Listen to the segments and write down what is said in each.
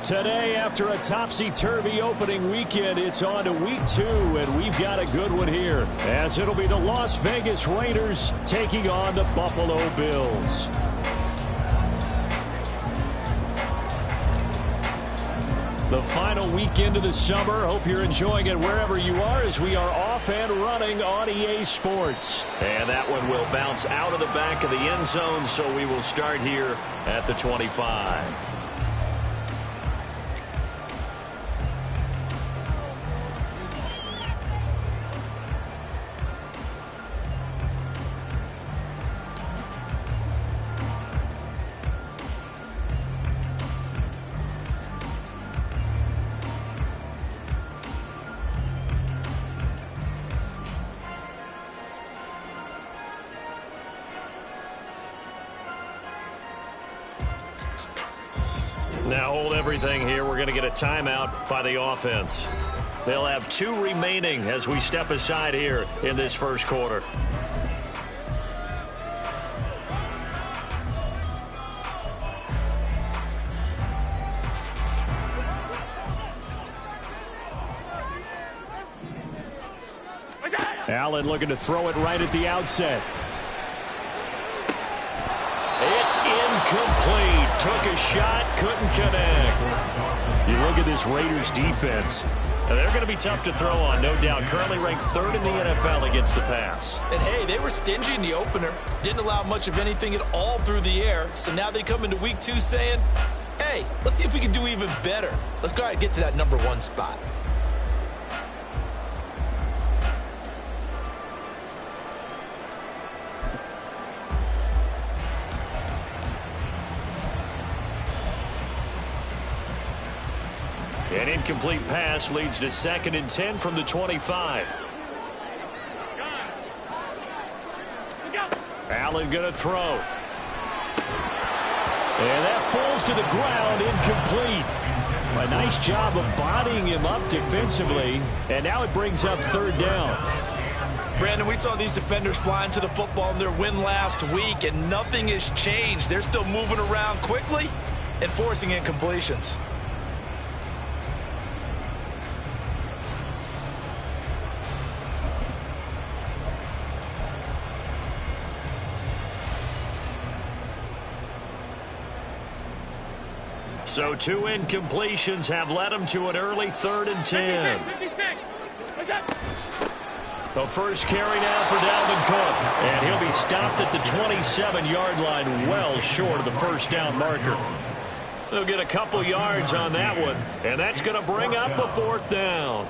Today, after a topsy-turvy opening weekend, it's on to week 2, and we've got a good one here, as it'll be the Las Vegas Raiders taking on the Buffalo Bills. The final weekend of the summer. Hope you're enjoying it wherever you are, as we are off and running on EA Sports. And that one will bounce out of the back of the end zone, so we will start here at the 25. Now hold everything here. We're going to get a timeout by the offense. They'll have 2 remaining as we step aside here in this first quarter. Allen looking to throw it right at the outset. It's incomplete. Took a shot, couldn't connect. You look at this Raiders defense. They're going to be tough to throw on, no doubt. Currently ranked 3rd in the NFL against the pass. And, hey, they were stingy in the opener. Didn't allow much of anything at all through the air. So now they come into week 2 saying, hey, let's see if we can do even better. Let's go ahead and get to that number 1 spot. An incomplete pass leads to 2nd and 10 from the 25. Allen going to throw. And that falls to the ground, incomplete. A nice job of bodying him up defensively, and now it brings up 3rd down. Brandon, we saw these defenders flying to the football in their win last week, and nothing has changed. They're still moving around quickly and forcing incompletions. So 2 incompletions have led them to an early 3rd and 10. 56. What's up? The first carry now for Dalvin Cook. And he'll be stopped at the 27-yard line, well short of the first down marker. They'll get a couple yards on that one, and that's going to bring up a 4th down.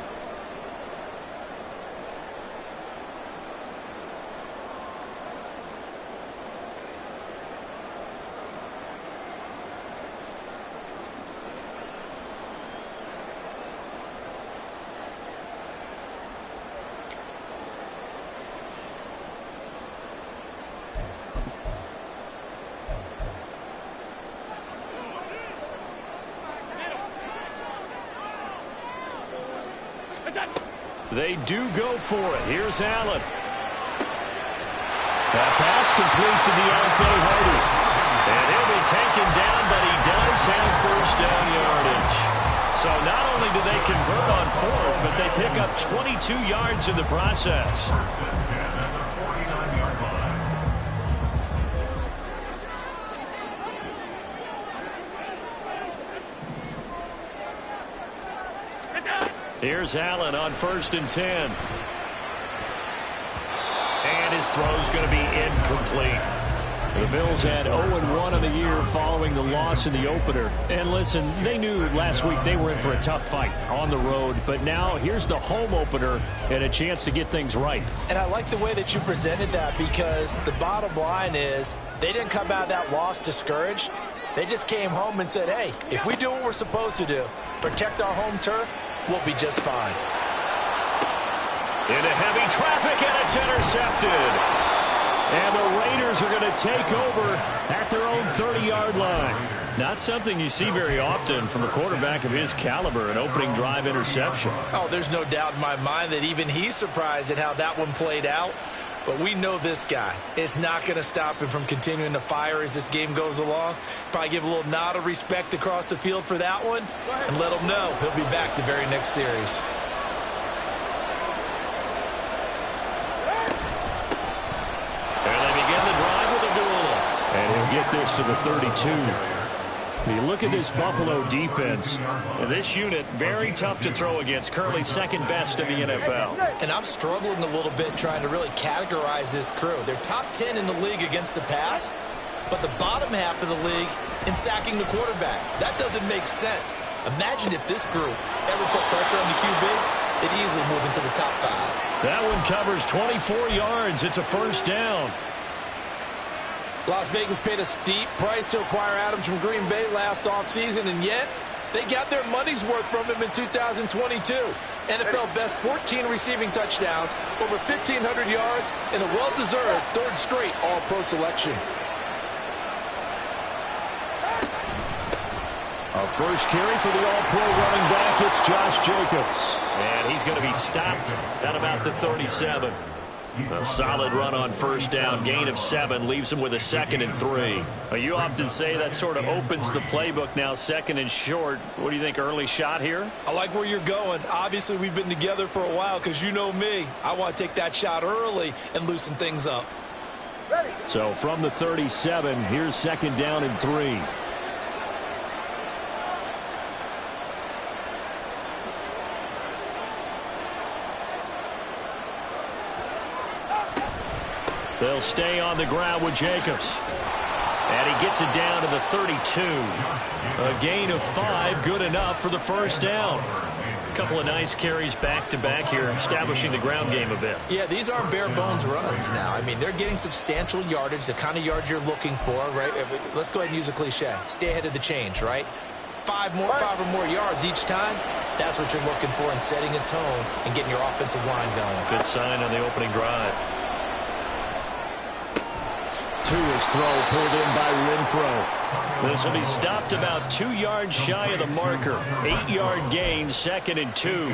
They do go for it. Here's Allen. That pass complete to Deontay Hardy. And he'll be taken down, but he does have first down yardage. So not only do they convert on 4th, but they pick up 22 yards in the process. Here's Allen on 1st and 10. And his throw's going to be incomplete. The Bills had 0-1 on the year following the loss in the opener. And listen, they knew last week they were in for a tough fight on the road. But now here's the home opener and a chance to get things right. And I like the way that you presented that, because the bottom line is they didn't come out of that loss discouraged. They just came home and said, hey, if we do what we're supposed to do, protect our home turf, we'll be just fine. Into heavy traffic, and it's intercepted. And the Raiders are going to take over at their own 30-yard line. Not something you see very often from a quarterback of his caliber, an opening drive interception. Oh, there's no doubt in my mind that even he's surprised at how that one played out. but we know this guy is not going to stop him from continuing to fire as this game goes along. Probably give a little nod of respect across the field for that one and let him know he'll be back the very next series. And they begin the drive with a duel. And he'll get this to the 32. You look at this Buffalo defense. This unit, very tough to throw against. Currently second best in the NFL. And I'm struggling a little bit trying to really categorize this crew. They're top 10 in the league against the pass, but the bottom half of the league in sacking the quarterback. That doesn't make sense. Imagine if this group ever put pressure on the QB, they'd easily move into the top 5. That one covers 24 yards. It's a first down. Las Vegas paid a steep price to acquire Adams from Green Bay last offseason, and yet they got their money's worth from him in 2022. NFL best 14 receiving touchdowns, over 1,500 yards, and a well-deserved third straight All-Pro selection. A first carry for the All-Pro running back. It's Josh Jacobs. And he's going to be stopped at about the 37. A solid run on first down. Gain of 7 leaves him with a 2nd and 3. Well, you often say that sort of opens the playbook now, 2nd and short. What do you think, early shot here? I like where you're going. Obviously, we've been together for a while because you know me. I want to take that shot early and loosen things up. So from the 37, here's 2nd down and 3. They'll stay on the ground with Jacobs. And he gets it down to the 32. A gain of 5, good enough for the first down. A couple of nice carries back-to-back here, establishing the ground game a bit. Yeah, these aren't bare-bones runs now. I mean, they're getting substantial yardage, the kind of yards you're looking for, right? Let's go ahead and use a cliche. Stay ahead of the change, right? 5 or more yards each time. That's what you're looking for in setting a tone and getting your offensive line going. Good sign on the opening drive. To his throw, pulled in by Renfro. This will be stopped about 2 yards shy of the marker. 8-yard gain, 2nd and 2.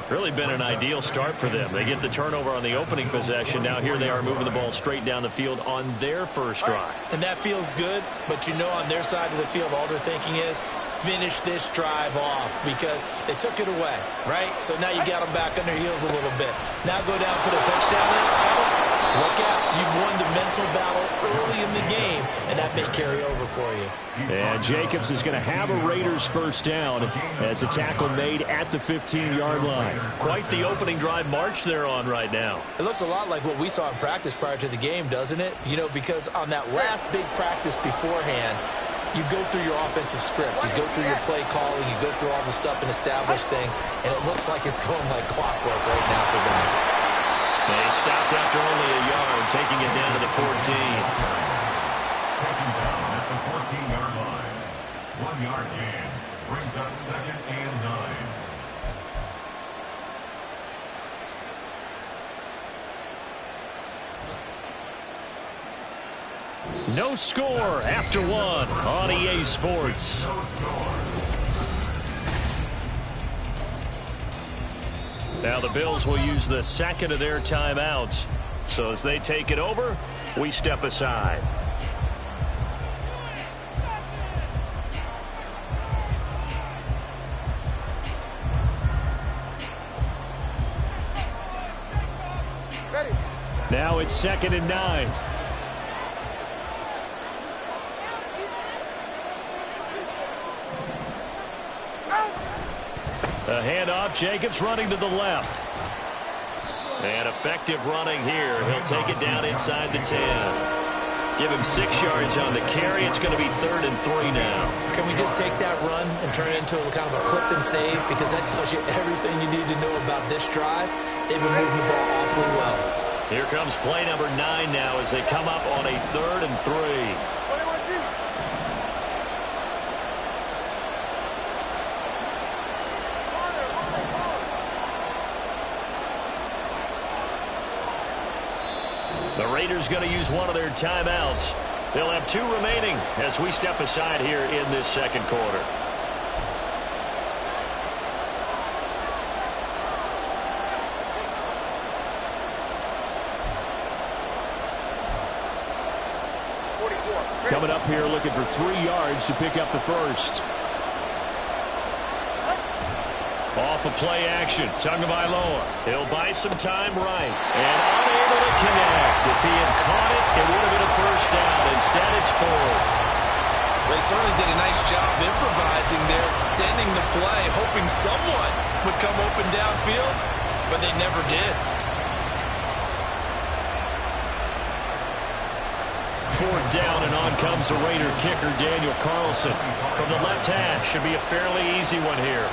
Really been an ideal start for them. They get the turnover on the opening possession. Now here they are moving the ball straight down the field on their first drive. And that feels good, but you know on their side of the field all they're thinking is finish this drive off because they took it away, right? So now you got them back on their heels a little bit. Now go down, put a touchdown in. Look out, you've won the mental battle early in the game, and that may carry over for you. And Jacobs is going to have a Raiders first down as a tackle made at the 15-yard line. Quite the opening drive march they're on right now. It looks a lot like what we saw in practice prior to the game, doesn't it? You know, because on that last big practice beforehand, you go through your offensive script. You go through your play calling. You go through all the stuff and establish things, and it looks like it's going like clockwork right now for them. They stopped after only a yard, taking it down to the 14. Taken down at the 14-yard line. 1-yard gain brings up 2nd and 9. No score after 1 on EA Sports. No score. Now the Bills will use the 2nd of their timeouts. So as they take it over, we step aside. Now it's 2nd and 9. A handoff, Jacobs running to the left. And effective running here. He'll take it down inside the 10. Give him 6 yards on the carry. It's going to be 3rd and 3 now. Can we just take that run and turn it into a kind of a clip and save? Because that tells you everything you need to know about this drive. They've been moving the ball awfully well. Here comes play number 9 now as they come up on a 3rd and 3. The Raiders going to use one of their timeouts. They'll have 2 remaining as we step aside here in this 2nd quarter. coming up here looking for 3 yards to pick up the first. Off of play action, Tagovailoa. He'll buy some time right. And unable to connect. If he had caught it, it would have been a first down. Instead, it's 4th. They certainly did a nice job improvising there, extending the play, hoping someone would come open downfield, but they never did. 4th down, and on comes the Raider kicker, Daniel Carlson. From the left hash, should be a fairly easy one here.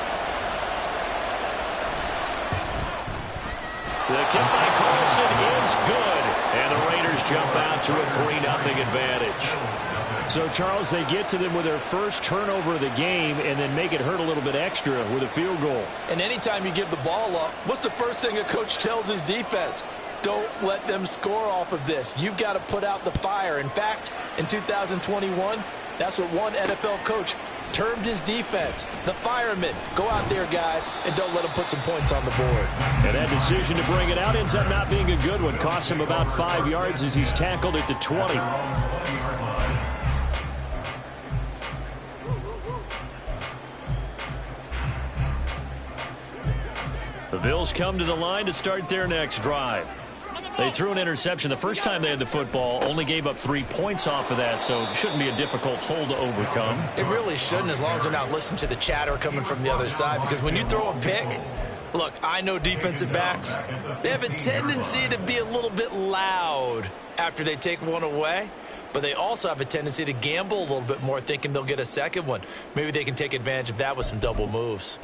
The kick by Carlson is good, and the Raiders jump out to a 3-0 advantage. So, Charles, they get to them with their first turnover of the game and then make it hurt a little bit extra with a field goal. And anytime you give the ball up, what's the first thing a coach tells his defense? Don't let them score off of this. You've got to put out the fire. In fact, in 2021, that's what one NFL coach termed his defense, the firemen. Go out there, guys, and don't let them put some points on the board. And that decision to bring it out ends up not being a good one. Costs him about 5 yards as he's tackled at the 20. The Bills come to the line to start their next drive. They threw an interception the first time they had the football, only gave up 3 points off of that, so it shouldn't be a difficult hole to overcome. It really shouldn't, as long as they're not listening to the chatter coming from the other side, because when you throw a pick, look, I know defensive backs, they have a tendency to be a little bit loud after they take one away, but they also have a tendency to gamble a little bit more, thinking they'll get a second one. Maybe they can take advantage of that with some double moves.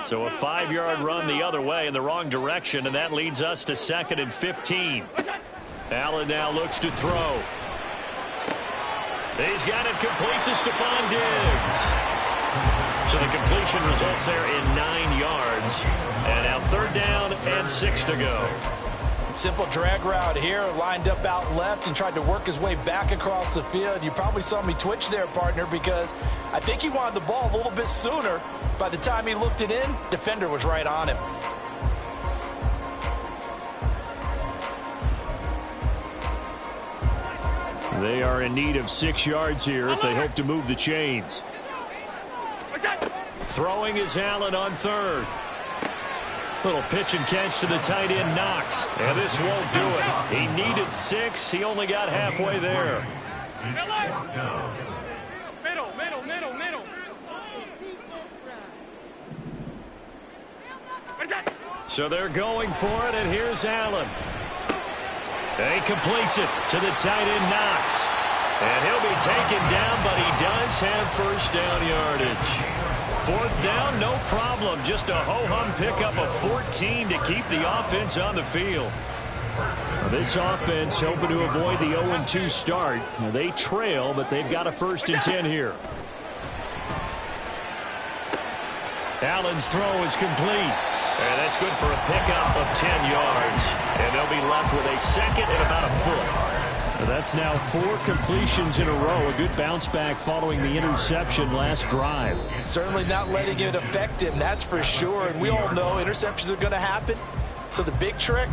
So a 5-yard run the other way in the wrong direction, and that leads us to 2nd and 15. Allen now looks to throw. He's got it complete to Stephon Diggs. So the completion results there in 9 yards. And now 3rd down and 6 to go. Simple drag route here, lined up out left and tried to work his way back across the field. You probably saw me twitch there, partner, because I think he wanted the ball a little bit sooner. By the time he looked it in, defender was right on him. They are in need of 6 yards here if they hope to move the chains. Throwing is Allen on 3rd. Little pitch and catch to the tight end, Knox. And this won't do it. He needed 6. He only got halfway there. Middle. So they're going for it, and here's Allen. And he completes it to the tight end, Knox. And he'll be taken down, but he does have first down yardage. 4th down, no problem. Just a ho-hum pickup of 14 to keep the offense on the field. Now this offense hoping to avoid the 0-2 start. Now they trail, but they've got a 1st and 10 here. Allen's throw is complete. And that's good for a pickup of 10 yards. And they'll be left with a 2nd and about a foot. That's now 4 completions in a row. A good bounce back following the interception last drive. Certainly not letting it affect him, that's for sure. And we all know interceptions are going to happen. So the big trick,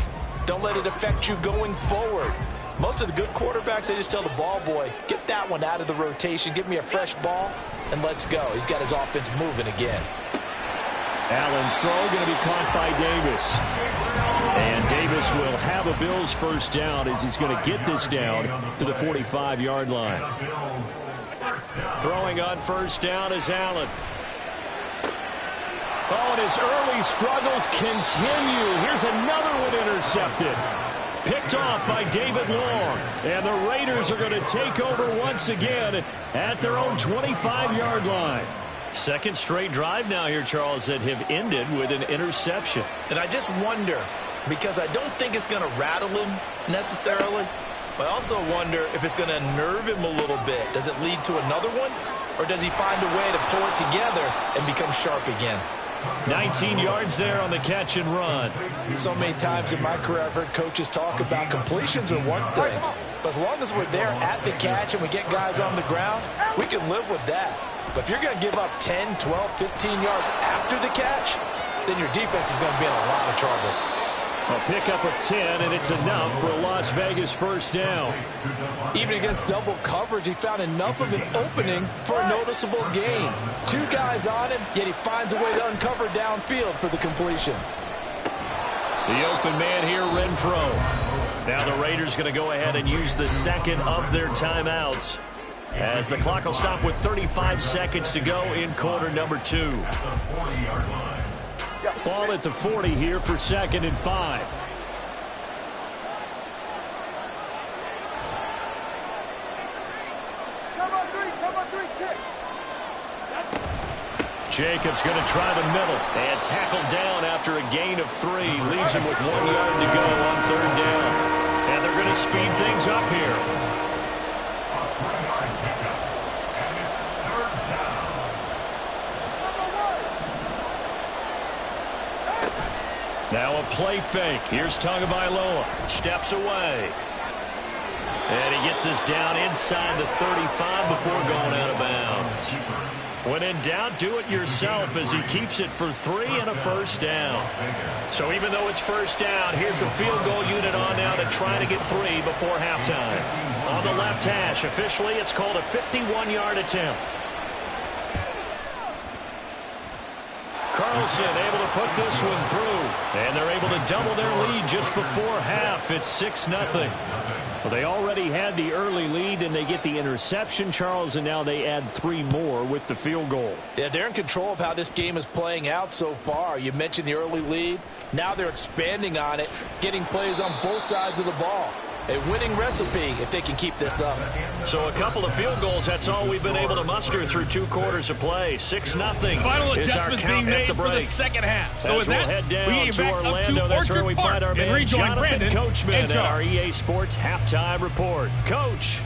don't let it affect you going forward. Most of the good quarterbacks, they just tell the ball boy, get that one out of the rotation, give me a fresh ball, and let's go. He's got his offense moving again. Allen's throw going to be caught by Davis. And Davis will have a Bills first down as he's going to get this down to the 45-yard line. Throwing on first down is Allen. Oh, and his early struggles continue. Here's another one intercepted. Picked off by David Long. And the Raiders are going to take over once again at their own 25-yard line. 2nd straight drive now here, Charles, that have ended with an interception. And I just wonder, because I don't think it's going to rattle him necessarily, but I also wonder if it's going to nerve him a little bit. Does it lead to another one, or does he find a way to pull it together and become sharp again? 19 yards there on the catch and run. So many times in my career I've heard coaches talk about completions are one thing, but as long as we're there at the catch and we get guys on the ground, we can live with that. But if you're going to give up 10, 12, 15 yards after the catch, then your defense is going to be in a lot of trouble. A pickup of 10, and it's enough for a Las Vegas first down. Even against double coverage, he found enough of an opening for a noticeable gain. 2 guys on him, yet he finds a way to uncover downfield for the completion. The open man here, Renfro. Now the Raiders going to go ahead and use the second of their timeouts, as the clock will stop with 35 seconds to go in quarter number 2. Ball at the 40 here for 2nd and 5. Jacobs going to try the middle and tackled down after a gain of 3. Leaves him with 1 yard to go on 3rd down. And they're going to speed things up here. Now a play fake. Here's Tagovailoa. Steps away. And he gets us down inside the 35 before going out of bounds. When in doubt, do it yourself as he keeps it for 3 and a first down. So even though it's first down, here's the field goal unit on now to try to get 3 before halftime. On the left hash, officially it's called a 51-yard attempt. Carlson able to put this one through. And they're able to double their lead just before half. It's 6-0. Well, they already had the early lead, and they get the interception, Charles, and now they add 3 more with the field goal. Yeah, they're in control of how this game is playing out so far. You mentioned the early lead. Now they're expanding on it, getting plays on both sides of the ball. A winning recipe if they can keep this up. So a couple of field goals, that's all we've been able to muster through 2 quarters of play. 6-0. Final adjustments being made for the second half. So as we'll head down to Orlando, that's where we find our man Jonathan Coachman at our EA Sports Halftime Report. Coach.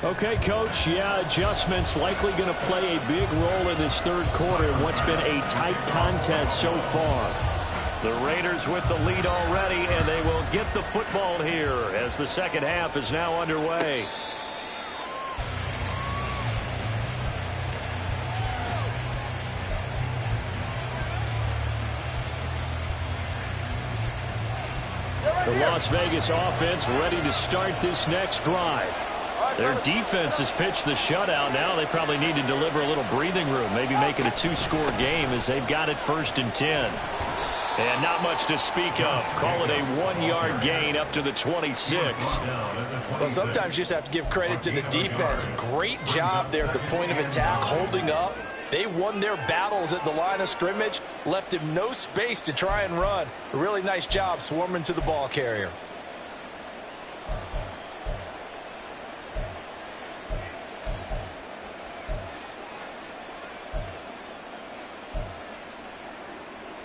Okay, Coach, yeah, adjustments likely going to play a big role in this 3rd quarter in what's been a tight contest so far. The Raiders with the lead already, and they will get the football here as the second half is now underway. The Las Vegas offense ready to start this next drive. Their defense has pitched the shutout. Now they probably need to deliver a little breathing room, maybe make it a 2-score game as they've got it 1st and 10. And not much to speak of. Call it a 1-yard gain up to the 26. Well, sometimes you just have to give credit to the defense. Great job there at the point of attack, holding up. They won their battles at the line of scrimmage, left him no space to try and run. A really nice job swarming to the ball carrier.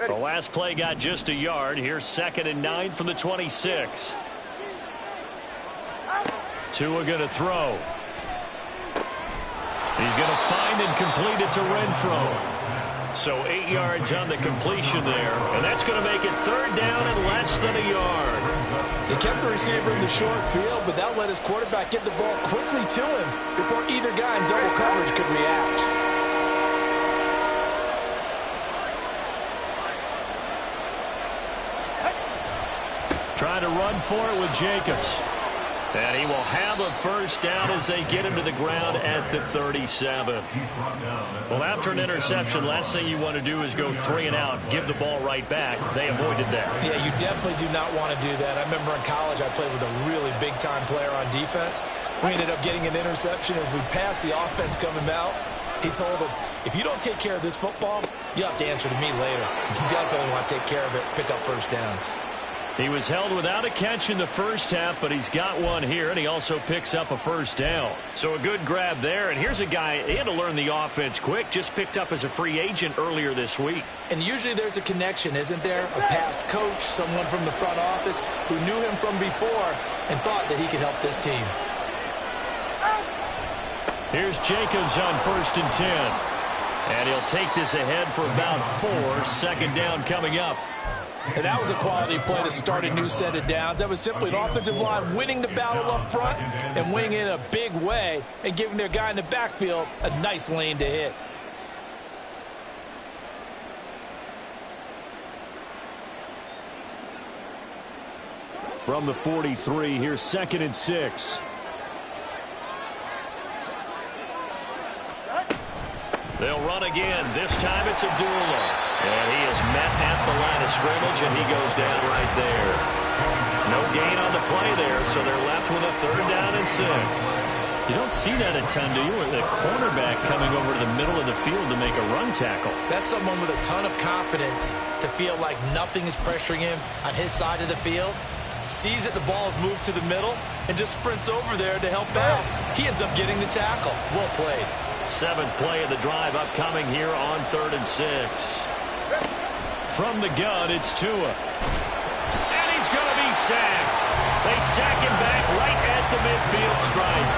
The last play got just a yard. Here's 2nd and 9 from the 26. Tua going to throw. He's going to find and complete it to Renfro. So 8 yards on the completion there. And that's going to make it 3rd down and less than a yard. He kept the receiver in the short field, but that let his quarterback get the ball quickly to him before either guy in double coverage could react. Trying to run for it with Jacobs. And he will have a first down as they get him to the ground at the 37. Well, after an interception, last thing you want to do is go 3 and out, give the ball right back. They avoided that. Yeah, you definitely do not want to do that. I remember in college I played with a really big-time player on defense. We ended up getting an interception as we passed the offense coming out. He told him, if you don't take care of this football, you have to answer to me later. You definitely want to take care of it, pick up first downs. He was held without a catch in the first half, but he's got one here, and he also picks up a first down. So a good grab there, and here's a guy, he had to learn the offense quick, just picked up as a free agent earlier this week. And usually there's a connection, isn't there? A past coach, someone from the front office who knew him from before and thought that he could help this team. Here's Jacobs on 1st and 10. And he'll take this ahead for about 4. Second down coming up. And that was a quality play to start a new set of downs. That was simply an offensive line winning the battle up front and winning it in a big way and giving their guy in the backfield a nice lane to hit. From the 43, here's 2nd and 6. They'll run again. This time it's Abdullah. And he is met at the line of scrimmage, and he goes down right there. No gain on the play there, so they're left with a 3rd down and 6. You don't see that a ton, do you? With a cornerback coming over to the middle of the field to make a run tackle. That's someone with a ton of confidence to feel like nothing is pressuring him on his side of the field. Sees that the ball's moved to the middle and just sprints over there to help out. He ends up getting the tackle. Well played. 7th play of the drive upcoming here on 3rd and 6. From the gun, it's Tua. And he's going to be sacked. They sack him back right at the midfield stripe.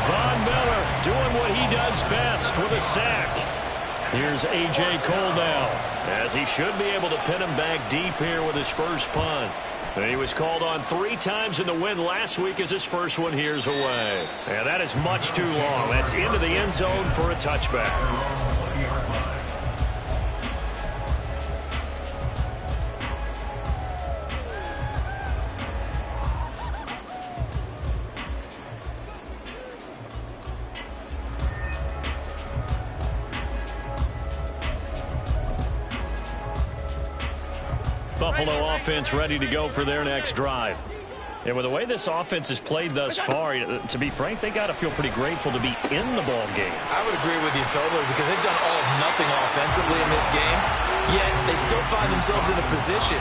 Von Miller doing what he does best with a sack. Here's A.J. Cole now, as he should be able to pin him back deep here with his first punt. And he was called on 3 times in the win last week as his first one here's away. And that is much too long. That's into the end zone for a touchback. Buffalo offense ready to go for their next drive. And with the way this offense has played thus far, to be frank, they got to feel pretty grateful to be in the ball game. I would agree with you totally because they've done all of nothing offensively in this game, yet they still find themselves in a position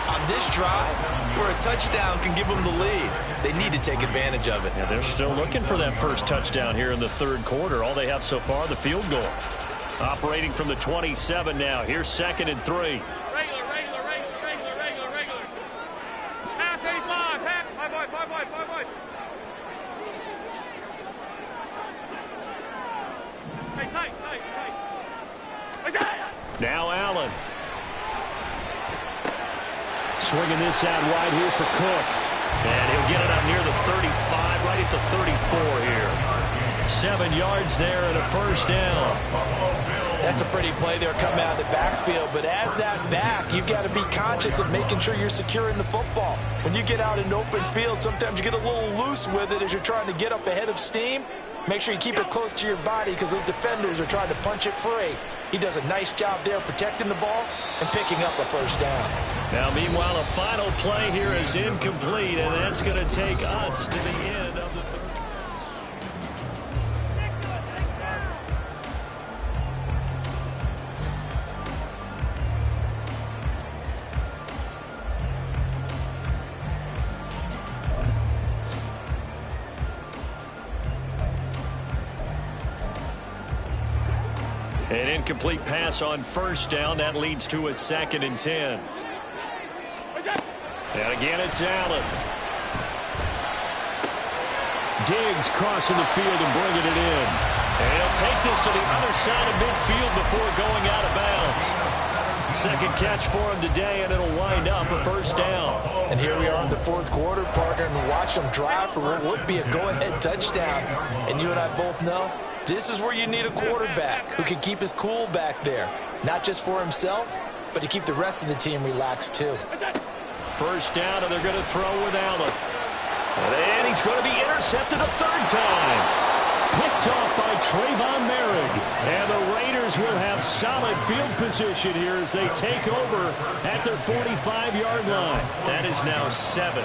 on this drive where a touchdown can give them the lead. They need to take advantage of it. Yeah, they're still looking for that first touchdown here in the 3rd quarter. All they have so far, the field goal. Operating from the 27 now. Here's 2nd and 3. Now Allen. Swinging this out wide here for Cook. And he'll get it up near the 35, right at the 34 here. 7 yards there and a 1st down. That's a pretty play there coming out of the backfield, but as that back, you've got to be conscious of making sure you're securing the football. When you get out in open field, sometimes you get a little loose with it as you're trying to get up ahead of steam. Make sure you keep it close to your body because those defenders are trying to punch it free. He does a nice job there protecting the ball and picking up a 1st down. Now, meanwhile, a final play here is incomplete, and that's going to take us to the end of the 3rd. An incomplete pass on 1st down. That leads to a 2nd and 10. And again, it's Allen. Diggs crossing the field and bringing it in. And he'll take this to the other side of midfield before going out of bounds. 2nd catch for him today, and it'll wind up a 1st down. And here we are in the 4th quarter, partner, and watch them drive for what would be a go-ahead touchdown. And you and I both know this is where you need a quarterback who can keep his cool back there. Not just for himself, but to keep the rest of the team relaxed too. 1st down, and they're going to throw with Allen. And he's going to be intercepted a 3rd time. Picked off by Trayvon Merrick. And the Raiders will have solid field position here as they take over at their 45-yard line. That is now 7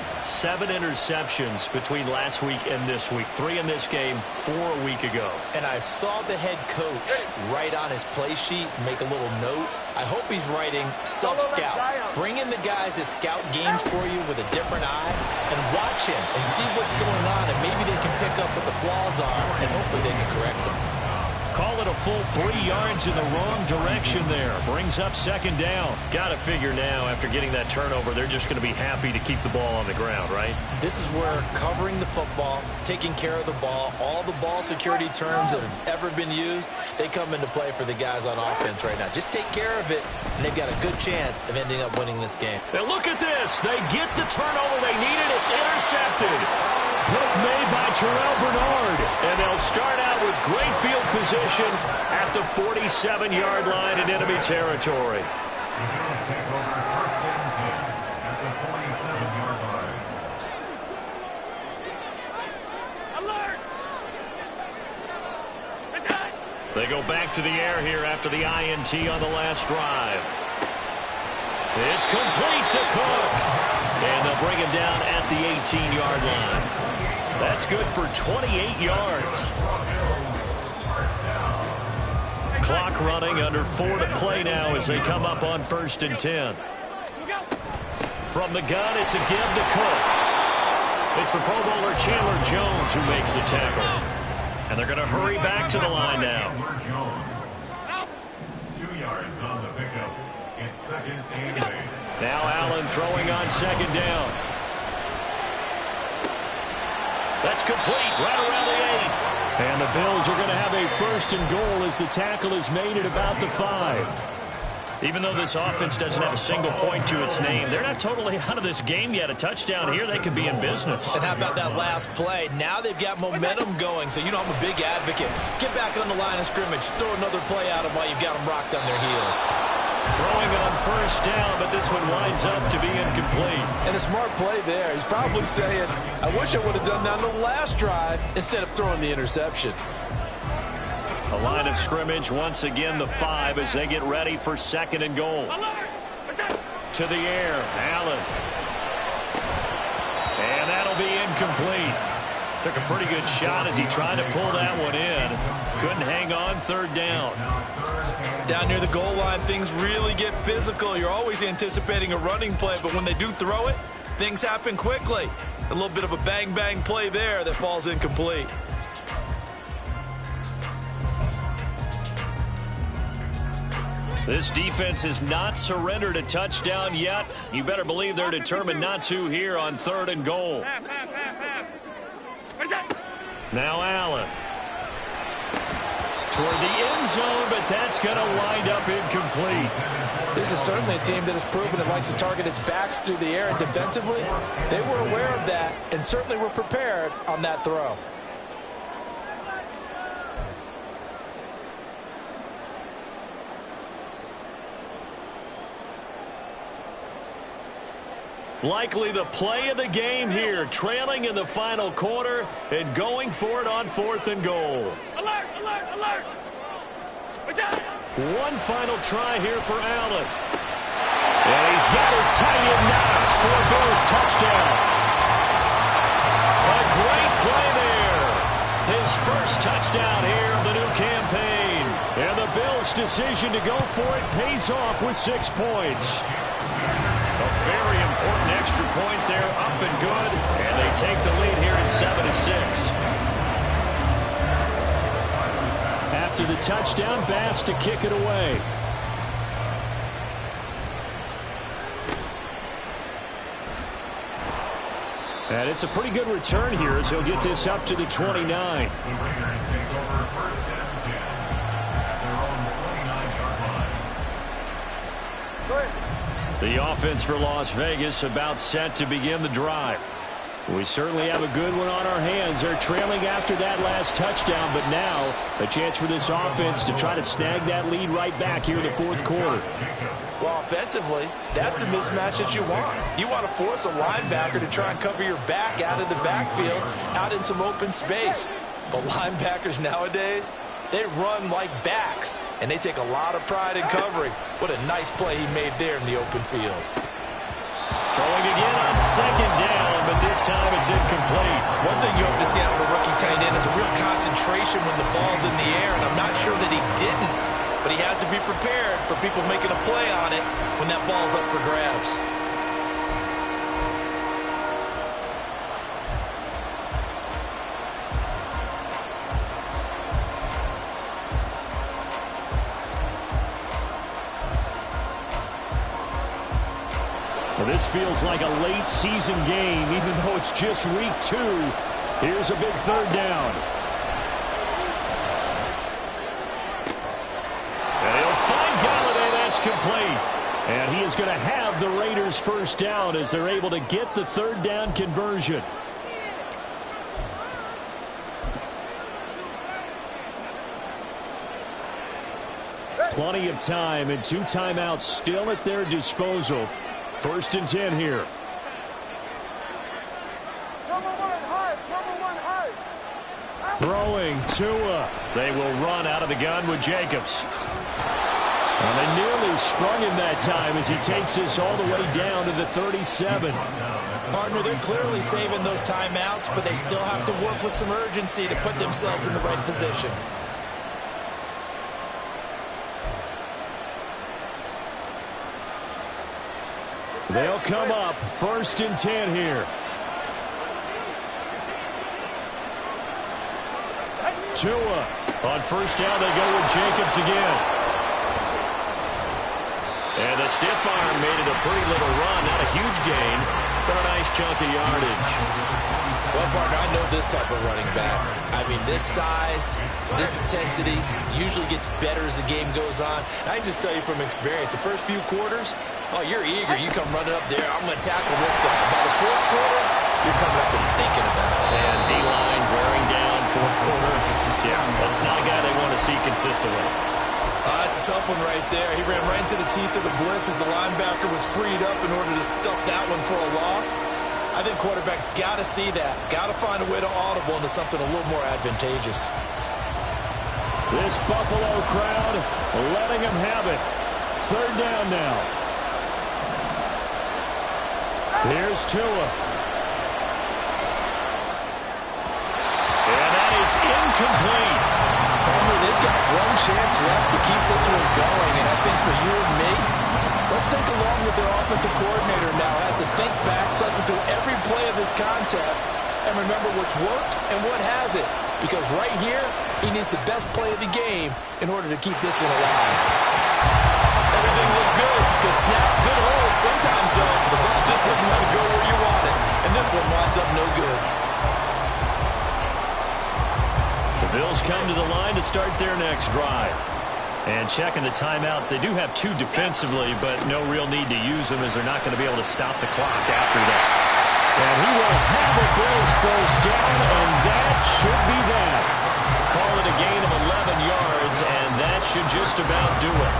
interceptions between last week and this week. 3 in this game, 4 a week ago. And I saw the head coach write on his play sheet, make a little note. I hope he's writing self-scout. Bring in the guys that scout games for you with a different eye and watch him and see what's going on, and maybe they can pick up what the flaws are, and hopefully they can correct them. Call it a full 3 yards in the wrong direction there. Brings up second down. Got to figure now, after getting that turnover, they're just going to be happy to keep the ball on the ground, right? This is where covering the football, taking care of the ball, all the ball security terms that have ever been used, they come into play for the guys on offense right now. Just take care of it, and they've got a good chance of ending up winning this game. Now look at this. They get the turnover they needed. It's intercepted. Look made by Terrell Bernard. And they'll start out with great field position at the 47-yard line in enemy territory. The Bills take over first and 10 at the 47-yard line. They go back to the air here after the INT on the last drive. It's complete to Cook. And they'll bring him down at the 18-yard line. That's good for 28 yards. Clock running, under 4 to play now as they come up on 1st and 10. From the gun, it's a give to Cook. It's the Pro Bowler Chandler Jones who makes the tackle. And they're going to hurry back to the line now. 2 yards on the pickup. It's 2nd and 8. Now Allen throwing on 2nd down. That's complete right around the 8. And the Bills are going to have a 1st and goal as the tackle is made at about the 5. Even though this offense doesn't have a single point to its name, they're not totally out of this game yet. A touchdown here, they could be in business. And how about that last play? Now they've got momentum going, so you know I'm a big advocate. Get back on the line of scrimmage. Throw another play at them while you've got them rocked on their heels. Throwing on 1st down, but this one winds up to be incomplete. And a smart play there. He's probably saying, I wish I would have done that on the last drive instead of throwing the interception. A line of scrimmage, once again the 5 as they get ready for 2nd and goal. To the air, Allen. And that'll be incomplete. Took a pretty good shot as he tried to pull that one in. Couldn't hang on, 3rd down. Down near the goal line, things really get physical. You're always anticipating a running play, but when they do throw it, things happen quickly. A little bit of a bang-bang play there that falls incomplete. This defense has not surrendered a touchdown yet. You better believe they're determined not to here on 3rd and goal. Now Allen. Toward the end zone, but that's going to wind up incomplete. This is certainly a team that has proven it likes to target its backs through the air, and defensively, they were aware of that and certainly were prepared on that throw. Likely the play of the game here, trailing in the final quarter and going for it on 4th and goal. Alert, alert, alert! One final try here for Allen. And he's got his tight end Knox for a Bills touchdown. A great play there. His first touchdown here of the new campaign. And the Bills' decision to go for it pays off with 6 points. A very important extra point there, up and good, and they take the lead here at 7-6. After the touchdown, Bass to kick it away. And it's a pretty good return here as he'll get this up to the 29. The Raiders take over 1st and 10 at their own 29-yard line. Go ahead. The offense for Las Vegas about set to begin the drive. We certainly have a good one on our hands. They're trailing after that last touchdown, but now a chance for this offense to try to snag that lead right back here in the 4th quarter. Well, offensively, that's the mismatch that you want. You want to force a linebacker to try and cover your back out of the backfield, out in some open space. But linebackers nowadays, they run like backs, and they take a lot of pride in covering. What a nice play he made there in the open field. Throwing again on 2nd down, but this time it's incomplete. One thing you hope to see out of a rookie tight end is a real concentration when the ball's in the air, and I'm not sure that he didn't, but he has to be prepared for people making a play on it when that ball's up for grabs. This feels like a late season game, even though it's just week 2. Here's a big third down. And he'll find Galladay. That's complete. And he is going to have the Raiders first down as they're able to get the third down conversion. Plenty of time and 2 timeouts still at their disposal. 1st and 10 here. Throwing Tua. They will run out of the gun with Jacobs. And they nearly sprung him that time as he takes this all the way down to the 37. Partner, they're clearly saving those timeouts, but they still have to work with some urgency to put themselves in the right position. They'll come up 1st and 10 here. Tua. On 1st down, they go with Jacobs again. And the stiff arm made it a pretty little run. Not a huge gain, but a nice chunk of yardage. Well, partner, I know this type of running back. I mean, this size, this intensity usually gets better as the game goes on. And I can just tell you from experience, the first few quarters, oh, you're eager. You come running up there. I'm going to tackle this guy. By the 4th quarter, you're coming up and thinking about it. And D-line wearing down 4th quarter. Yeah, that's not a guy they want to see consistently. That's a tough one right there. He ran right into the teeth of the blitz as the linebacker was freed up in order to stuff that one for a loss. I think quarterbacks got to see that. Got to find a way to audible into something a little more advantageous. This Buffalo crowd letting them have it. 3rd down now. Here's Tua. And that is incomplete. They've got one chance left to keep this one going, and I think for you and me, let's think along with their offensive coordinator now. Has to think back, cycle through every play of this contest, and remember what's worked and what hasn't. Because right here, he needs the best play of the game in order to keep this one alive. Everything looked good. Good snap, good hold. Sometimes, though, the ball just doesn't want to go where you want it, and this one winds up no good. The Bills come to the line to start their next drive. And checking the timeouts, they do have 2 defensively, but no real need to use them as they're not going to be able to stop the clock after that. And he will have a Bills first down, and that should be that. Call it a gain of 11 yards, and that should just about do it.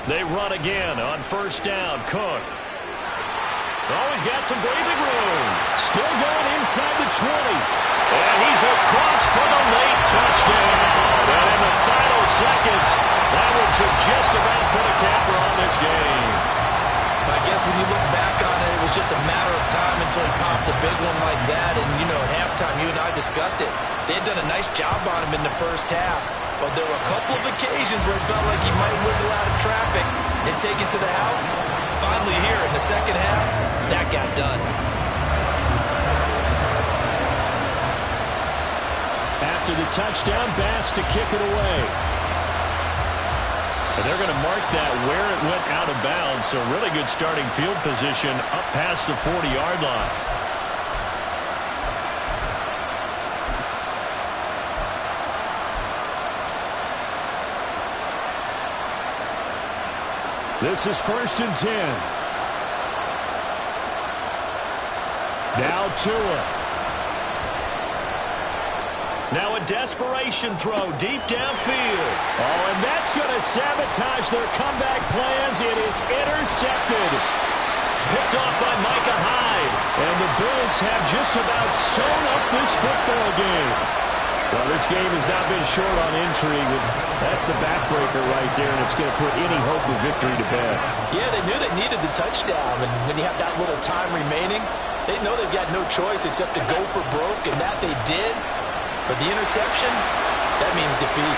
They run again on 1st down. Cook. Oh, he's got some breathing room. Still going inside the 20. And he's across for the late touchdown. And in the final seconds, that one should just about put a capper on this game. I guess when you look back on it, it was just a matter of time until he popped a big one like that. And, you know, at halftime, you and I discussed it. They had done a nice job on him in the first half. But there were a couple of occasions where it felt like he might wiggle out of traffic and take it to the house. Finally here in the second half, that got done. After the touchdown, Bass to kick it away. And they're going to mark that where it went out of bounds. So really good starting field position up past the 40-yard line. This is 1st and 10. Now Tua. Now a desperation throw deep downfield. Oh, and that's going to sabotage their comeback plans. It is intercepted. Picked off by Micah Hyde. And the Bills have just about sewn up this football game. Well, this game has not been short on intrigue. That's the backbreaker right there, and it's going to put any hope of victory to bed. Yeah, they knew they needed the touchdown, and when you have that little time remaining, they know they've got no choice except to go for broke, and that they did. But the interception, that means defeat.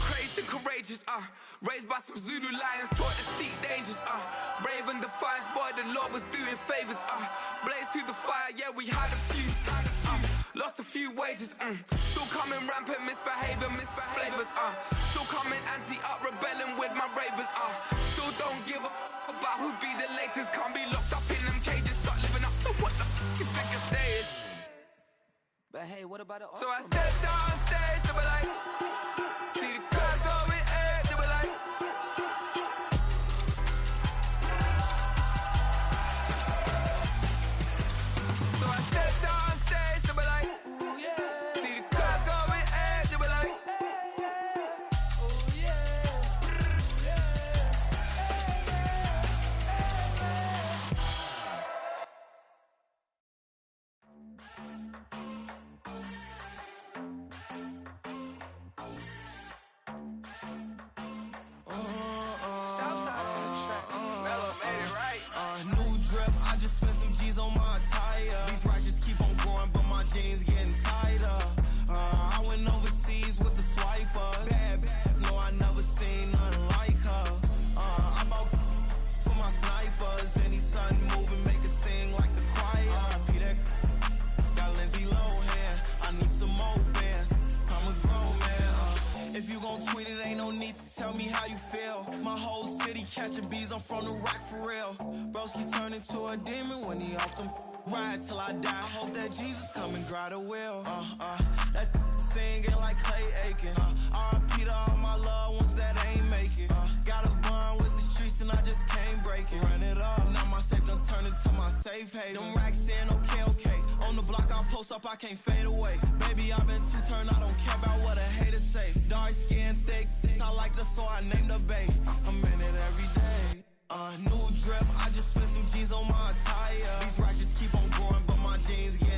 Crazed and courageous, raised by some Zulu lions, taught to seek dangers, brave and defiant, boy, the Lord was doing favors, blaze through the fire, yeah, we had a few, lost a few wages, still coming rampant, misbehaving, flavors, still coming anti-up, rebelling with my ravers, still don't give a about who be the latest, can't be locked up in them cages, start living up to what the f*** you think your day is. But hey, what about the So I stepped on stage, they were like, see the crowd going air, they were like, so I stepped on stage, they were like, ooh yeah, see the crowd going air, they were like, oh yeah, catching bees, I'm from the rock for real. Broski turn into a demon when he off them. Ride till I die. I hope that Jesus come and grind the wheel. That singing like Clay Aiken. R.I.P. to all my loved ones that ain't make it. Got a bond with the streets and I just can't break it. Run it up, now my safe done turned into my safe haven. Them racks in, okay. On the block I post up, I can't fade away. Baby, I've been too turned, I don't care about what a hater say. Dark skin, thick, I like the so I named the bae. I'm in it every day. New drip, I just spent some G's on my attire. These racks just keep on growing, but my jeans get